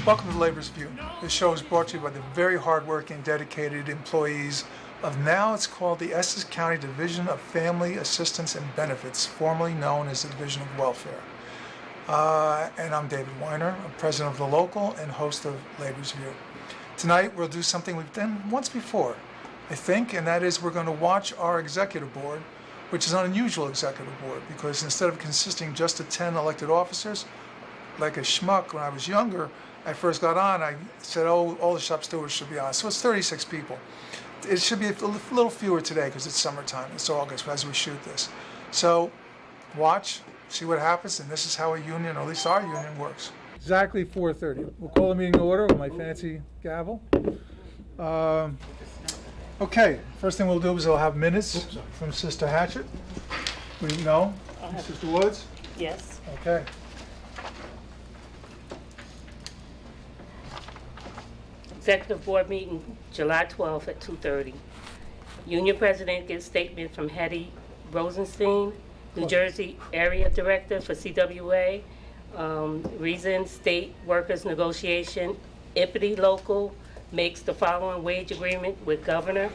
Welcome to Labor's View. This show is brought to you by the very hardworking, dedicated employees of now it's called the Essex County Division of Family Assistance and Benefits, formerly known as the Division of Welfare. And I'm David Weiner, I'm president of the Local and host of Labor's View. Tonight we'll do something we've done once before, I think, and that is we're going to watch our executive board, which is an unusual executive board because instead of consisting just of 10 elected officers, like a schmuck when I was younger, I first got on, I said, oh, all the shop stewards should be on. So it's 36 people. It should be a little fewer today because it's summertime. It's August as we shoot this. So watch, see what happens, and this is how a union, or at least our union, works. Exactly 4:30. We'll call the meeting to order with my fancy gavel. Okay, first thing we'll do is we'll have minutes from Sister Hatchett. No? Sister Woods? Yes. Okay. Executive Board meeting, July 12th at 2:30. Union President gives statement from Hetty Rosenstein, New Jersey Area Director for CWA. Reason, state workers negotiation. CWA Local makes the following wage agreement with Governor.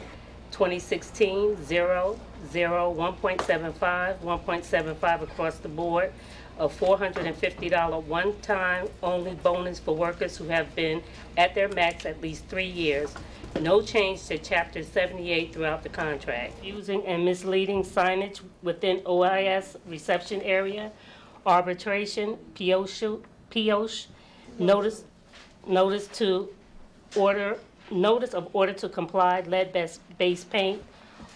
2016, 1.75, 1.75 across the board. A $450 one-time only bonus for workers who have been at their max at least 3 years. No change to Chapter 78 throughout the contract. Using and misleading signage within OIS reception area. Arbitration, POSH, notice of order to comply, lead-based paint,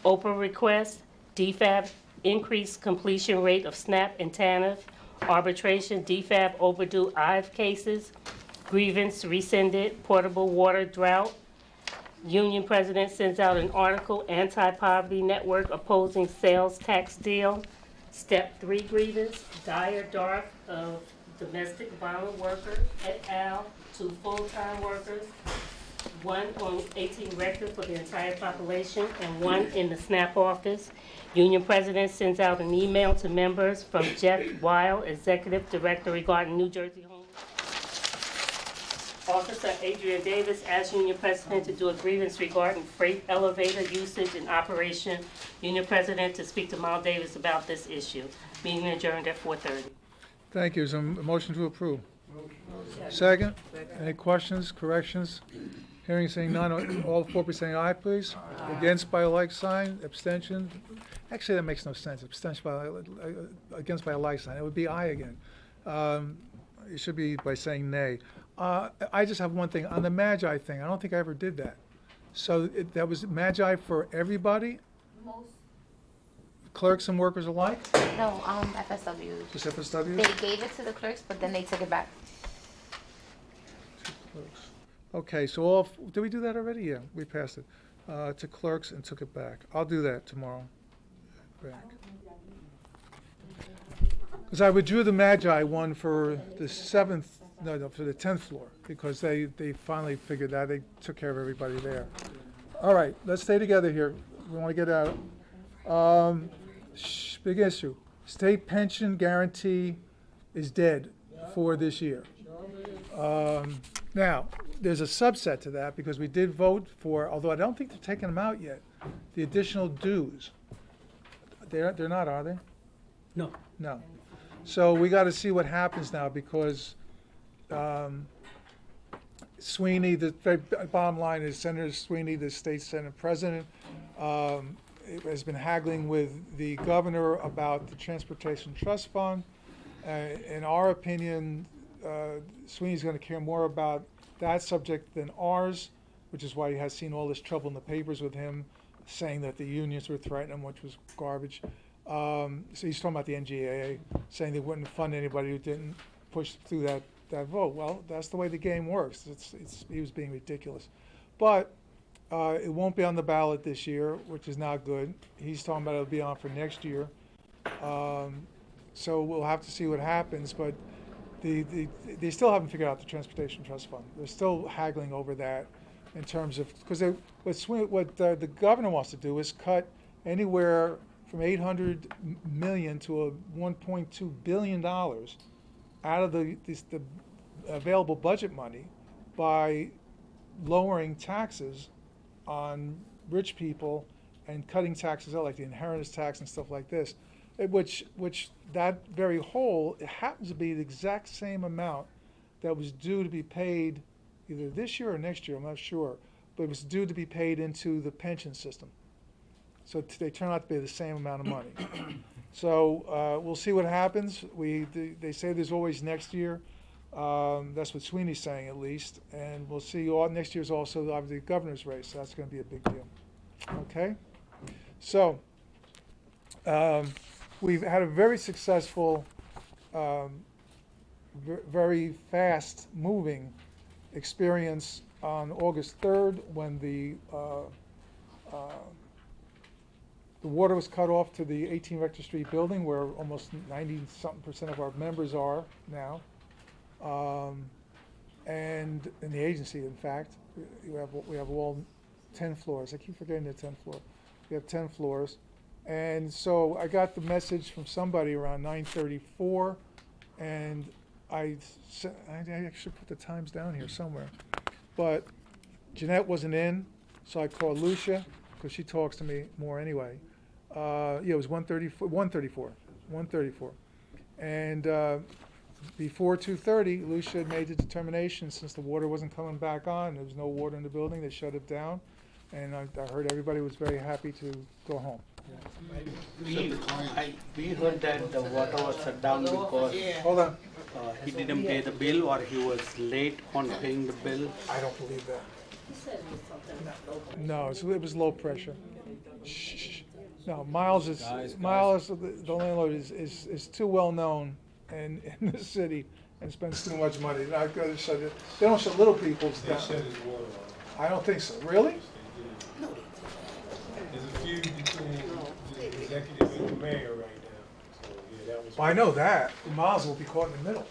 OPA request, DFAB, increased completion rate of SNAP and TANF, arbitration, DFAB overdue IVE cases, grievance rescinded, portable water drought. Union president sends out an article, anti-poverty network opposing sales tax deal. Step 3 grievance, dire dark of domestic violent worker et al. To full-time workers, 1 on 18 record for the entire population and 1 in the SNAP office. Union president sends out an email to members from Jeff Weil, executive director regarding New Jersey homeless. Officer Adrian Davis asked Union president to do a grievance regarding freight elevator usage and operation. Union president to speak to Miles Davis about this issue. Meeting adjourned at 4:30. Thank you. Is there a motion to approve? Second. Any questions, corrections? Hearing saying none, all 4 be saying aye, please. Aye. Against by a like sign, abstention. Actually, that makes no sense. Abstention against by a like sign. It would be aye again. It should be by saying nay. I just have one thing. On the Magi thing, I don't think I ever did that. So that was Magi for everybody? Most. Clerks and workers alike? No, FSW. Just FSW? They gave it to the clerks, but then they took it back. Clerks. Okay, so did we do that already? Yeah, we passed it. To clerks and took it back. I'll do that tomorrow. Back. Because I withdrew the Magi one for the for the 10th floor, because they finally figured that. They took care of everybody there. All right, let's stay together here. We want to get out. Big issue. State pension guarantee is dead for this year. Now, there's a subset to that because we did vote for, although I don't think they're taking them out yet, the additional dues. They're not, are they? No. No. So we got to see what happens now because Sweeney, the bottom line is Senator Sweeney, the state Senate president, has been haggling with the governor about the Transportation Trust Fund. In our opinion, Sweeney's going to care more about that subject than ours, which is why he has seen all this trouble in the papers with him, saying that the unions were threatening him, which was garbage. So he's talking about the NGAA, saying they wouldn't fund anybody who didn't push through that vote. Well, that's the way the game works. He was being ridiculous. But it won't be on the ballot this year, which is not good. He's talking about it'll be on for next year. So we'll have to see what happens. But they still haven't figured out the Transportation Trust Fund. They're still haggling over that in terms of, because what the governor wants to do is cut anywhere from $800 million to a $1.2 billion out of the available budget money by lowering taxes on rich people and cutting taxes out, like the inheritance tax and stuff like this, which that very hole, it happens to be the exact same amount that was due to be paid either this year or next year, I'm not sure, but it was due to be paid into the pension system. So they turn out to be the same amount of money. So we'll see what happens. They say there's always next year. That's what Sweeney's saying, at least. And we'll see. Next year's also obviously the governor's race, so that's going to be a big deal. Okay? So we've had a very successful, very fast-moving experience on August 3rd when the water was cut off to the 18 Rector Street building, where almost 90-something% of our members are now. And in the agency, in fact, we have all 10 floors. I keep forgetting the 10th floor. We have 10 floors. And so I got the message from somebody around 9:34, and I actually put the times down here somewhere. But Jeanette wasn't in, so I called Lucia, because she talks to me more anyway. It was 1:34. And before 2:30, Lucia had made the determination, since the water wasn't coming back on, there was no water in the building, they shut it down. And I heard everybody was very happy to go home. We heard that the water was shut down because Hold on. he didn't pay the bill or he was late on paying the bill. I don't believe that. No, it was low pressure. Shh. No, Miles, the landlord is too well known in the city and spends too much money. Not going to shut it. They don't shut little people's down. I don't think so. Really? There's a feud between the executive and the mayor right now. So, yeah, that was. Well, I know that. Miles will be caught in the middle.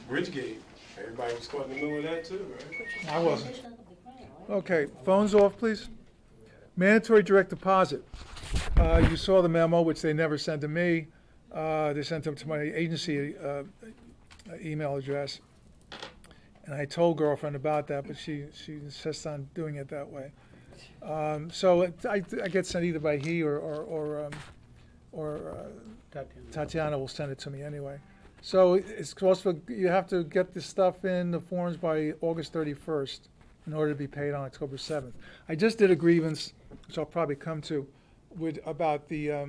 Bridgegate. Everybody was caught in the middle of that too, right? I wasn't. Okay, phones off, please. Mandatory direct deposit. You saw the memo, which they never sent to me. They sent them to my agency email address. And I told girlfriend about that, but she insists on doing it that way. So I get sent either by he or Tatiana will send it to me anyway. So it's supposed to, you have to get this stuff in the forms by August 31st in order to be paid on October 7th. I just did a grievance, which I'll probably come to, about the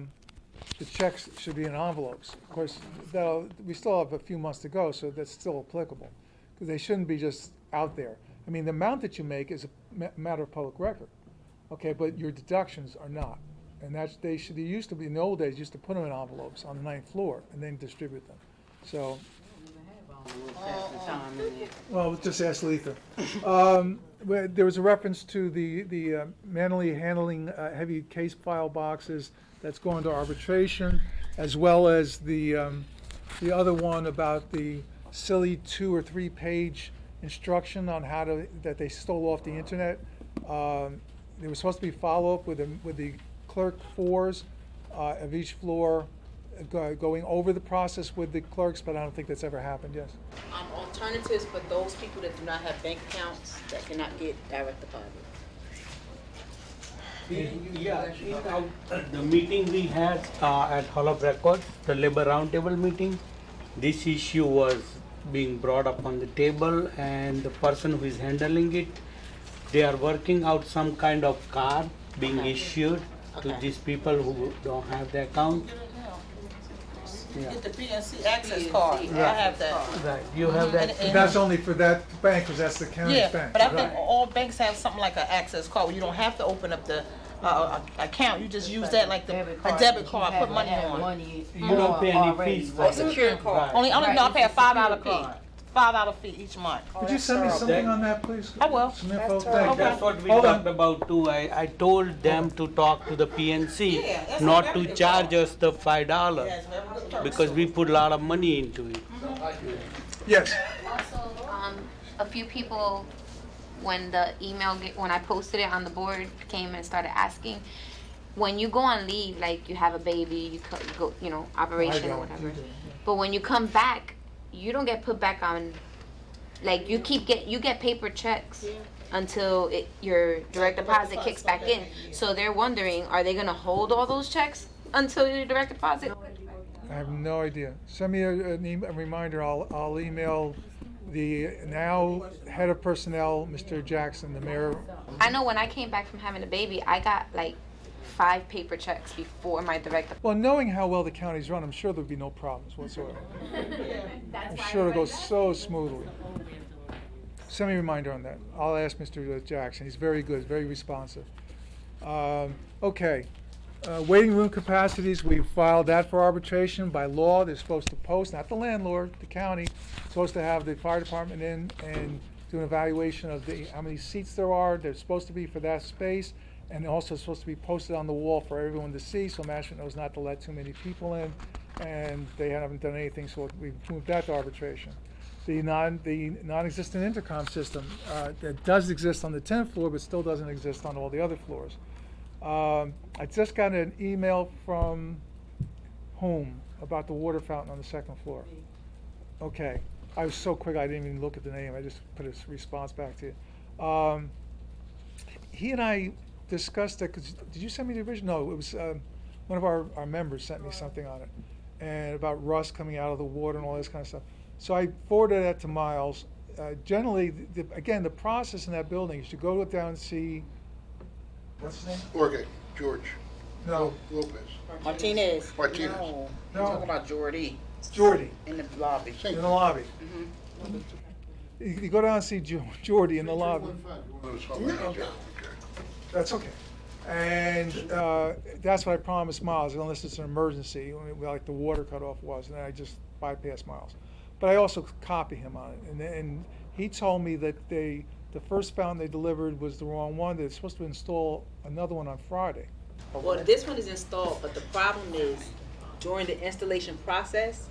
checks should be in envelopes. Of course, we still have a few months to go, so that's still applicable, because they shouldn't be just out there. I mean, the amount that you make is a matter of public record, okay, but your deductions are not. And they used to be, in the old days, used to put them in envelopes on the 9th floor and then distribute them. So, well, just ask Letha. There was a reference to the manually handling heavy case file boxes that's going to arbitration, as well as the other one about the silly 2 or 3 page instruction on how that they stole off the internet. There was supposed to be follow-up with the clerk 4s of each floor, going over the process with the clerks, but I don't think that's ever happened, yes. Alternatives for those people that do not have bank accounts that cannot get direct deposit. Yeah, the meeting we had at Hall of Records, the Labor Roundtable meeting, this issue was being brought up on the table, and the person who is handling it, they are working out some kind of card being issued to these people who don't have the account. Yeah. Get the PNC access card. I have that. Right, you have that? But that's only for that bank, because that's the county's Yeah, bank. but I think all banks have something like an access card where you don't have to open up the account. You just use that like a debit card, put money on. You don't pay any fees for Or it. secure card. Right. Only no, I pay a $5 fee. $5 fee each month. Could you send me something on that, please? I will. Some info, thank you. That's what we Hold on. talked about too. I told them to talk to the PNC, Yeah, that's not a to very good charge call. us the $5, Yes, very good purpose. because we put a lot of money into it. Yes. Also, a few people, when I posted it on the board, came and started asking, when you go on leave, like you have a baby, you go, operation or whatever. But when you come back, you don't get put back on Like you get paper checks until your direct deposit kicks back in. So they're wondering, are they gonna hold all those checks until your direct deposit? I have no idea. Send me a reminder. I'll email the now head of personnel, Mr. Jackson, the mayor. I know when I came back from having a baby, I got like 5 paper checks before my direct deposit. Well, knowing how well the county's run, I'm sure there'll be no problems whatsoever. I'm sure it'll go so smoothly. Send me a reminder on that. I'll ask Mr. Jackson. He's very good, very responsive. Okay. Waiting room capacities, we filed that for arbitration. By law, they're supposed to post, not the landlord, the county, supposed to have the fire department in and do an evaluation of how many seats there are. They're supposed to be for that space, and also supposed to be posted on the wall for everyone to see, so management knows not to let too many people in, and they haven't done anything, so we moved that to arbitration. The non-existent intercom system that does exist on the 10th floor, but still doesn't exist on all the other floors. I just got an email from home about the water fountain on the 2nd floor. Okay, I was so quick I didn't even look at the name. I just put a response back to you. He and I discussed it. Did you send me the original? No, it was one of our members sent me something on it, and about rust coming out of the water and all this kind of stuff. So I forwarded that to Miles. Generally, again, the process in that building is to go down and see. What's his name? Okay, George. No. Lopez. Martinez. Martinez. No. No. You're talking about Jordy Jordy, in the lobby. in the lobby. You go down and see Jordy in the lobby. That's okay. And that's what I promised Miles, unless it's an emergency, like the water cutoff was, and then I just bypassed Miles. But I also copy him on it, and he told me that the first fountain they delivered was the wrong one. They're supposed to install another one on Friday. Well, this one is installed, but the problem is during the installation process,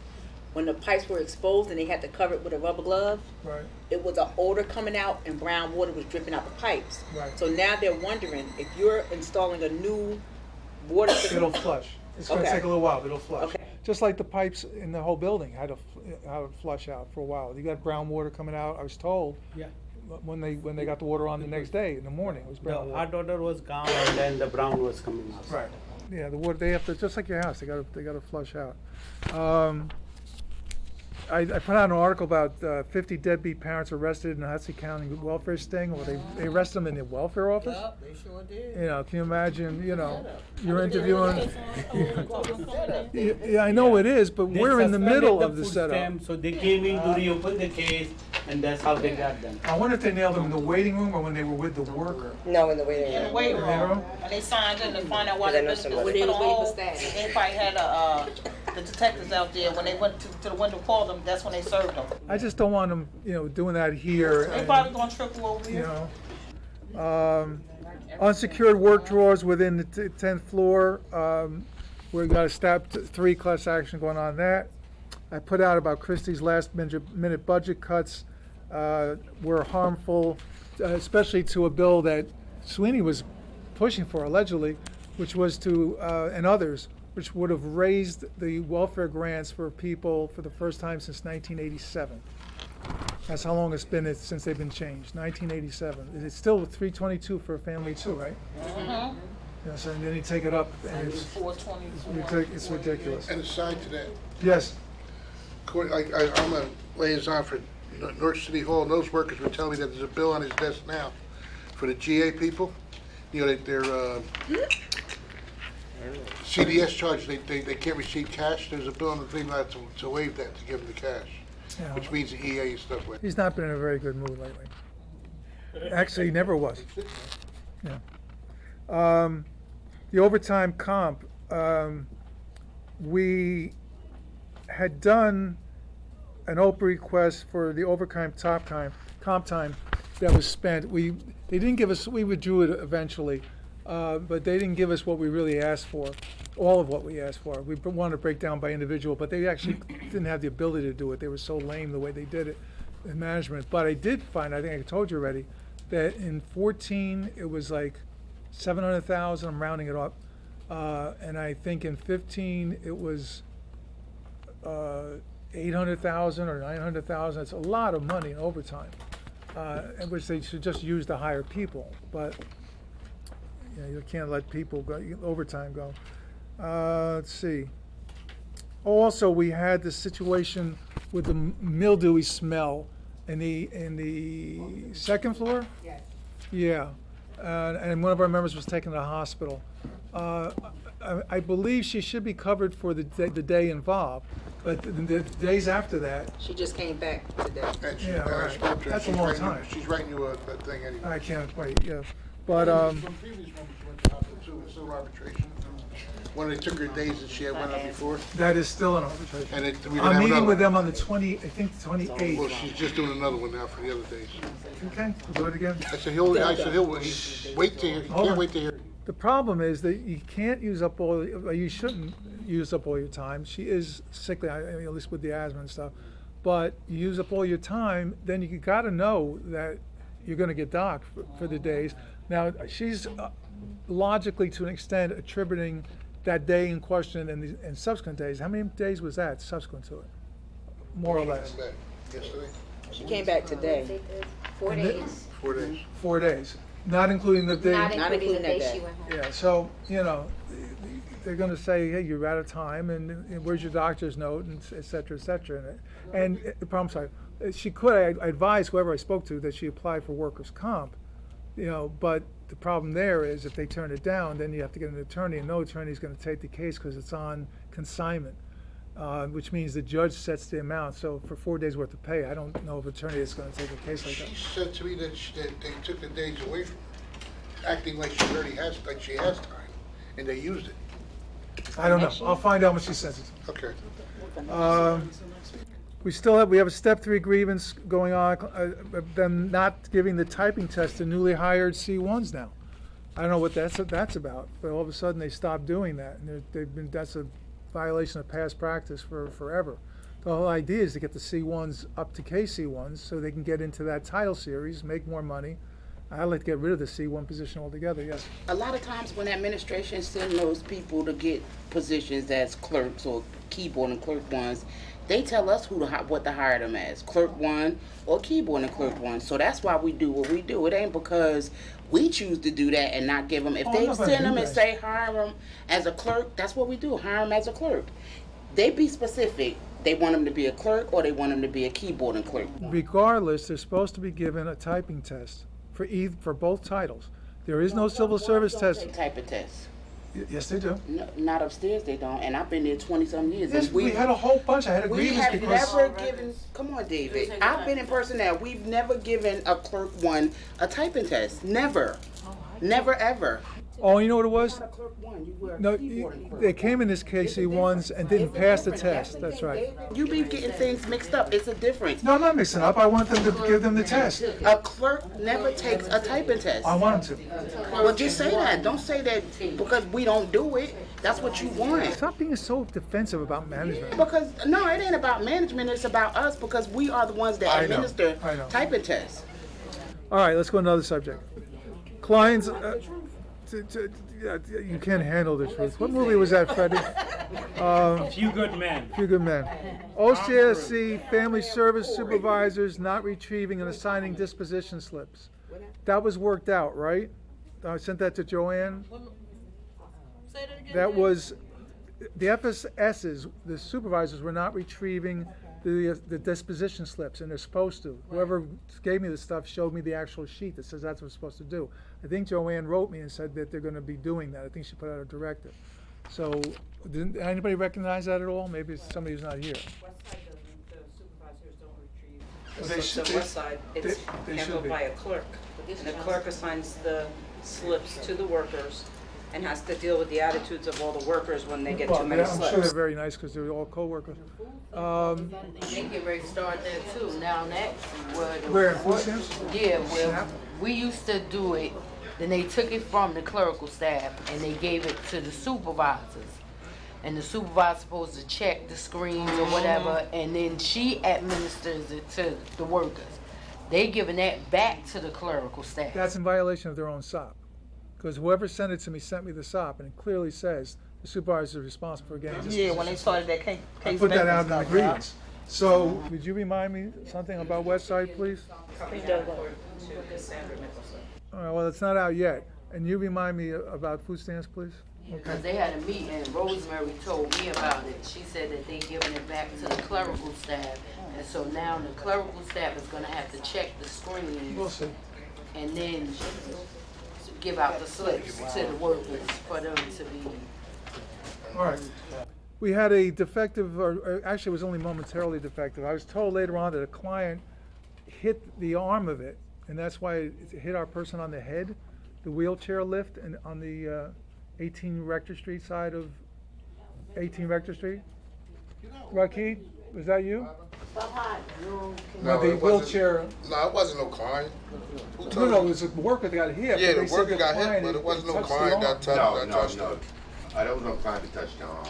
when the pipes were exposed and they had to cover it with a rubber glove, Right. it was an odor coming out and brown water was dripping out the pipes. Right. So now they're wondering if you're installing a new water system. It'll flush. It's going to Okay. take a little while, but it'll flush. Okay. Just like the pipes in the whole building had to flush out for a while. You got brown water coming out, I was told, Yeah. when they got the water on the next day in the morning. It was The brown hot water. water was gone and then the brown was coming out. Right. Yeah, the water, they have to, just like your house, they got to flush out. I put out an article about 50 deadbeat parents arrested in the Hudson County welfare sting. Well, they arrested them in the welfare office. Yup, they sure did. You know, can you imagine, you're interviewing. Yeah, I know it is, but They we're in the middle suspended of the food setup. stamp, so they came in to reopen the case and that's how they got them. I wonder if they nailed them in the waiting room or when they were with the worker. No, in the waiting In the room. waiting Yeah. room, and they signed in to find out why Because I the know business was somebody. put When on they was hold. waiting for status. They probably had the detectives out there, when they went to the window, called them, that's when they served them. I just don't want them, doing that here. They and, probably gonna triple over you here. know. Unsecured work drawers within the 10th floor. We've got a step 3 class action going on that. I put out about Christie's last minute budget cuts were harmful, especially to a bill that Sweeney was pushing for allegedly, which was to, and others, which would have raised the welfare grants for people for the first time since 1987. That's how long it's been since they've been changed, 1987. It's still $322 for a family too, right? So and then you take it up, and it's 420. it's ridiculous. And aside to that, Yes, I'm a liaison for North City Hall, and those workers were telling me that there's a bill on his desk now for the GA people. Their CDS charge, they can't receive cash. There's a bill on the thing now to waive that, to give them the cash, yeah. which means the EA and stuff like that. He's not been in a very good mood lately. Actually, he never was. Yeah. The overtime comp, we had done an OPA request for the overtime comp time that was spent. They didn't give us, we withdrew it eventually, but they didn't give us what we really asked for, all of what we asked for. We wanted to break down by individual, but they actually didn't have the ability to do it. They were so lame the way they did it in management. But I did find, I think I told you already, that in 14 it was like 700,000, I'm rounding it up, and I think in 15 it was $800,000 or $900,000. It's a lot of money in overtime, in which they should just use to hire people. But you can't let people go overtime go. Let's see. Also, we had the situation with the mildewy smell in the second floor. Yes. Yeah, and one of our members was taken to the hospital. I believe she should be covered for the day involved, but the days after that, She just came back today. And Yeah, I right. spoke to her. That's a She's long writing you- time. She's writing you a thing anyway. I can't wait. Yeah, but Some previous ones she went to hospital too, in civil arbitration. When they took her days that she had went out before, that is still an arbitration. and we I'm have meeting another. with them on the 28th. Well, she's just doing another one now for the other days. Okay, we'll do it again. I said he'll wait to hear. He Hold can't on. wait to hear. The problem is that you can't use up all, you shouldn't use up all your time. She is sickly, I mean, at least with the asthma and stuff. But you use up all your time, then you gotta know that you're gonna get docked for the days. Now, she's logically, to an extent, attributing that day in question and subsequent days. How many days was that subsequent to it? More or less. Yesterday, She came back today. 4 days. 4 days. 4 days, not including the day. Not including the including day that she day. went home. Yeah, so, they're gonna say, hey, you're out of time, and where's your doctor's note, and et cetera, et cetera. And the problem, sorry, I advise whoever I spoke to that she applied for workers' comp, but the problem there is if they turn it down, then you have to get an attorney, and no attorney's gonna take the case because it's on consignment, which means the judge sets the amount. So for 4 days worth of pay, I don't know if an attorney is gonna take a case like that. She said to me that they took the days away from her, acting like she already has, like she has time, and they used it. I don't know, I'll find out when she sends it. Okay. We have a step 3 grievance going on, them not giving the typing test to newly hired C1s now. I don't know what that's about, but all of a sudden they stopped doing that, and that's a violation of past practice for forever. The whole idea is to get the C1s up to KC1s so they can get into that title series, make more money. I'd like to get rid of the C1 position altogether, yes. A lot of times when administration send those people to get positions as clerks or keyboard and clerk ones, they tell us what to hire them as, clerk 1 or keyboard and clerk 1. So that's why we do what we do. It ain't because we choose to do that and not give them. If they send them and say hire them as a clerk, that's what we do, hire them as a clerk. They be specific. They want them to be a clerk or they want them to be a keyboard and clerk 1. Regardless, they're supposed to be given a typing test for both titles. There is no civil service test. Type of test. Yes, they do. No, not upstairs, they don't. And I've been there 20-some years. Yes, and we had a whole bunch. I had a We grievance have because never given, come on, David. I've been in personnel. We've never given a clerk 1 a typing test. Never. Never, ever. oh, you know what it was? Not a clerk 1. You were a No, keyboard and clerk. they came in as KC1s and didn't pass the test. That's right. You be getting things mixed up. It's a difference. No, I'm not mixing up. I want them to give them the test. A clerk never takes a typing test. I want them to. Well, just say that. Don't say that because we don't do it. That's what you want. Stop being so defensive about management. Because, no, it ain't about management. It's about us because we are the ones that I know, administer I know. typing tests. All right, let's go to another subject. Clients, you can't handle the truth. What movie was that, Freddie? Few good men. Few good men. OCSC family service supervisors not retrieving and assigning disposition slips. That was worked out, right? I sent that to Joanne. Say that again. That was, the FSSs, the supervisors were not retrieving the disposition slips, and they're supposed to. Whoever gave me the stuff showed me the actual sheet that says that's what I'm supposed to do. I think Joanne wrote me and said that they're gonna be doing that. I think she put out a directive. So, didn't anybody recognize that at all? Maybe it's somebody who's not here. Westside doesn't, the supervisors don't retrieve. Well, they The should- Westside, it's they should handled be. by a clerk. And the clerk assigns the slips to the workers and has to deal with the attitudes of all the workers when they get Well, too many I'm sure they're slips. very nice because they're all co-workers. They get ready to start there too, now next, Where, in food stamps? yeah, well, we used to do it, then they took it from the clerical staff and they gave it to the supervisors. And the supervisor's supposed to check the screens or whatever, and then she administers it to the workers. They giving that back to the clerical staff. That's in violation of their own SOP. Because whoever sent it to me sent me the SOP, and it clearly says the supervisor is responsible for getting Yeah, when they started that case. I put that out in the grievance. So, would you remind me something about West Side, please? Copy that report to Cassandra Nicholson. All right, well, it's not out yet. And you remind me about food stamps, please? Because they had a meeting and Rosemary told me about it. She said that they giving it back to the clerical staff. And so now the clerical staff is gonna have to check the We'll screens see. and then give out the slips to the workers for them to be. All right. We had a defective, or actually it was only momentarily defective. I was told later on that a client hit the arm of it, and that's why it hit our person on the head, the wheelchair lift, and on the 18 Rector Street side of 18 Rector Street. Rakid, was that you? No, The it wasn't. wheelchair. No, it wasn't no client. Who No, told no, it you? was a worker that got hit. Yeah, but the they said worker got hit, client, but it wasn't no touched the client arm. that touched No. it. There was no client to touch the arm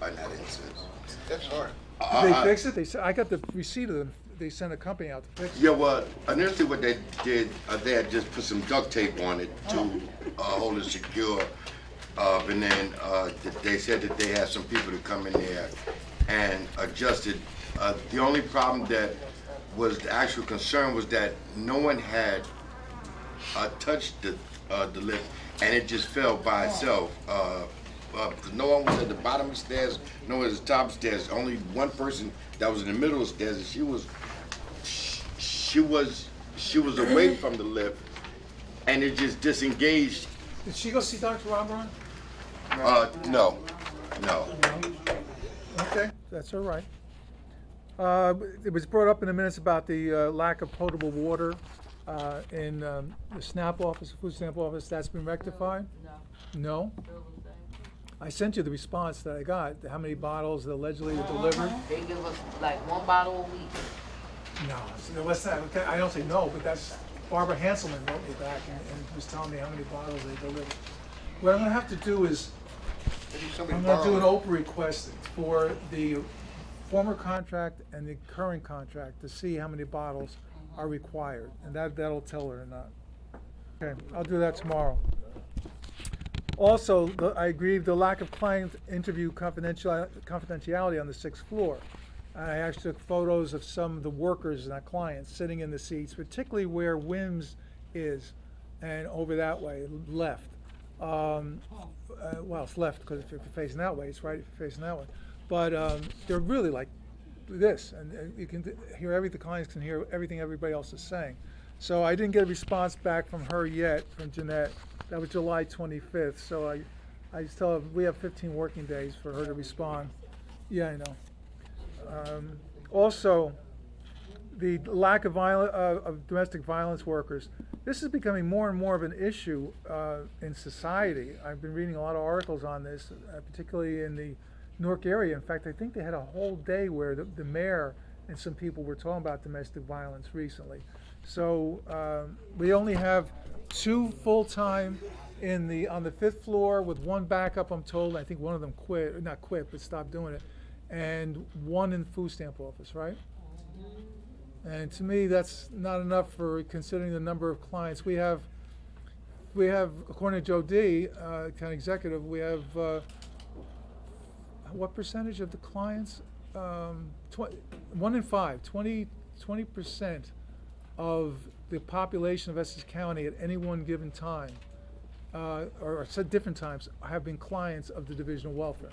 in that instance. That's hard. Did they fix it? They said, I got the receipt of them. They sent a company out to fix it. Yeah, well, initially what they did, they had just put some duct tape on it to hold it secure. And then they said that they had some people to come in there and adjust it. The only problem that was the actual concern was that no one had touched the lift, and it just fell by itself. Because no one was at the bottom of the stairs, no one was at the top of the stairs. Only one person that was in the middle of the stairs, and she was away from the lift, and it just disengaged. Did she go see Dr. Robron? No. Okay, that's all right. It was brought up in the minutes about the lack of potable water in the SNAP office, food stamp office. That's been rectified? No. I sent you the response that I got, how many bottles allegedly were delivered. They give us like 1 bottle a week. No, what's that? Okay, I don't say no, but that's, Barbara Hanselman wrote me back and was telling me how many bottles they delivered. What I'm gonna have to do is, I'm gonna do an open request for the former contract and the current contract to see how many bottles are required, and that'll tell her or not. Okay, I'll do that tomorrow. Also, I agree with the lack of client interview confidentiality on the 6th floor. I actually took photos of some of the workers and our clients sitting in the seats, particularly where Wims is, and over that way, left. Well, it's left because if you're facing that way, it's right if you're facing that way. But they're really like this, and you can hear everything, the clients can hear everything everybody else is saying. So I didn't get a response back from her yet, from Jeanette. That was July 25th, so I just tell her we have 15 working days for her to respond. Yeah, I know. Also, the lack of domestic violence workers. This is becoming more and more of an issue in society. I've been reading a lot of articles on this, particularly in the Newark area. In fact, I think they had a whole day where the mayor and some people were talking about domestic violence recently. So we only have 2 full-time on the 5th floor with 1 backup, I'm told. I think one of them not quit, but stopped doing it. And 1 in the food stamp office, right? And to me, that's not enough for considering the number of clients. We have, according to Joe D., county executive, we have, what percentage of the clients? 1 in 5, 20% of the population of Essex County at any one given time, or at different times, have been clients of the Division of Welfare.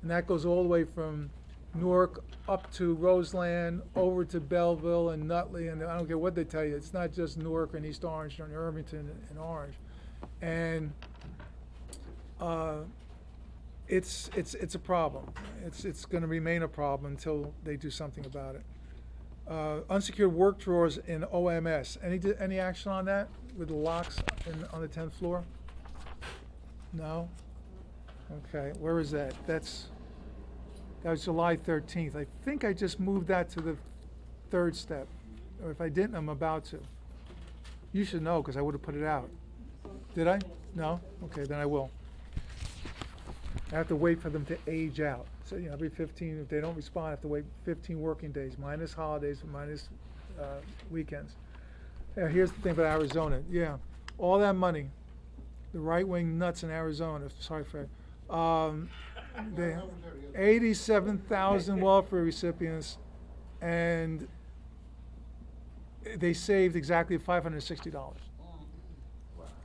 And that goes all the way from Newark up to Roseland, over to Belleville and Nutley, and I don't care what they tell you, it's not just Newark and East Orange and Irvington and Orange. And it's a problem. It's going to remain a problem until they do something about it. Unsecured work drawers in OMS. Any action on that with the locks on the 10th floor? No? Okay, where is that? That was July 13th. I think I just moved that to the 3rd step. Or if I didn't, I'm about to. You should know because I would have put it out. Did I? No? Okay, then I will. I have to wait for them to age out. So, every 15, if they don't respond, I have to wait 15 working days, minus holidays, minus weekends. Here's the thing about Arizona. Yeah, all that money, the right-wing nuts in Arizona, sorry, Fred, the 87,000 welfare recipients, and they saved exactly $560.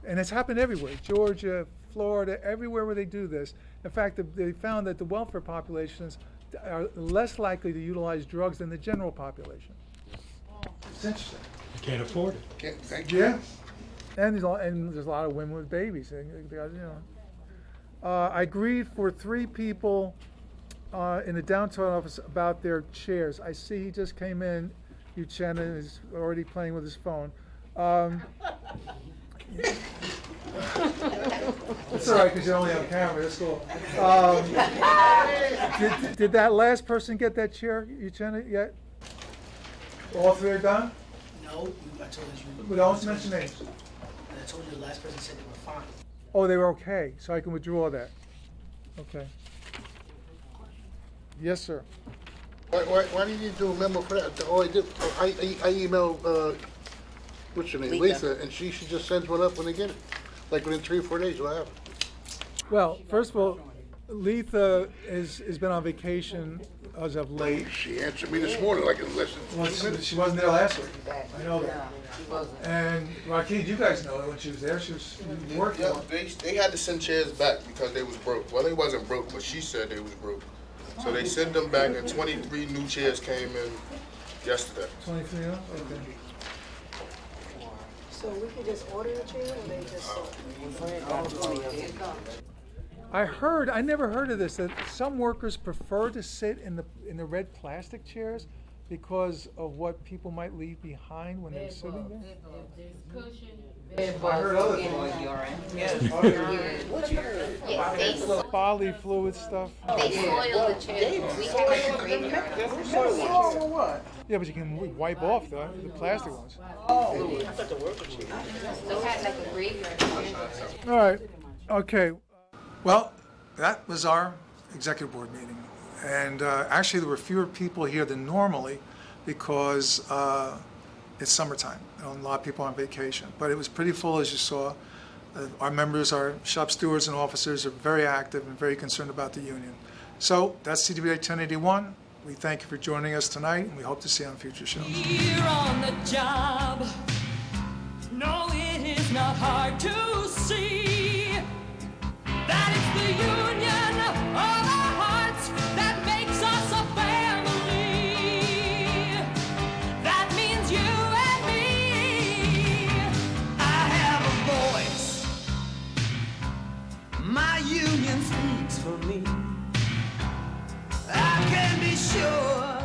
And it's happened everywhere, Georgia, Florida, everywhere where they do this. In fact, they found that the welfare populations are less likely to utilize drugs than the general population. It's interesting. Can't afford it. Thank you. Yeah. And there's a lot of women with babies. I agreed for 3 people in the downtown office about their chairs. I see he just came in. Uchenna is already playing with his phone. It's all right because you're only on camera. That's cool. Did that last person get that chair, Uchenna, yet? All 3 are done? No, I told you. But don't mention names. And I told you the last person said they were fine. Oh, they were okay, so I can withdraw that. Okay. Yes, sir. Why didn't you do a memo for that? All I did, I emailed, what's her name, Letha, and she just sends one up when they get it. Like within 3 or 4 days, you'll have it. Well, first of all, Letha has been on vacation as of late. She answered me this morning like in less than 20 minutes. She wasn't there last week. I know that. And Rakeem, you guys know that when she was there, she was working. Yeah, they had to send chairs back because they was broke. Well, they wasn't broke, but she said they was broke. So they sent them back, and 23 new chairs came in yesterday. 23, huh? Okay. So we can just order a chair, or they just? I never heard of this, that some workers prefer to sit in the red plastic chairs because of what people might leave behind when they're sitting there. I heard other things. Bodily fluid stuff. They soil the chairs. We have like a graveyard. Yeah, but you can wipe off the plastic ones. Still had like a graveyard. All right, okay. Well, that was our executive board meeting. And actually, there were fewer people here than normally because it's summertime. A lot of people are on vacation. But it was pretty full, as you saw. Our members, our shop stewards and officers are very active and very concerned about the union. So that's CWA 1081. We thank you for joining us tonight, and we hope to see you on future shows. Here on the job, no, it is not hard to see that it's the union of our hearts that makes us a family. That means you and me. I have a voice. My union speaks for me. I can be sure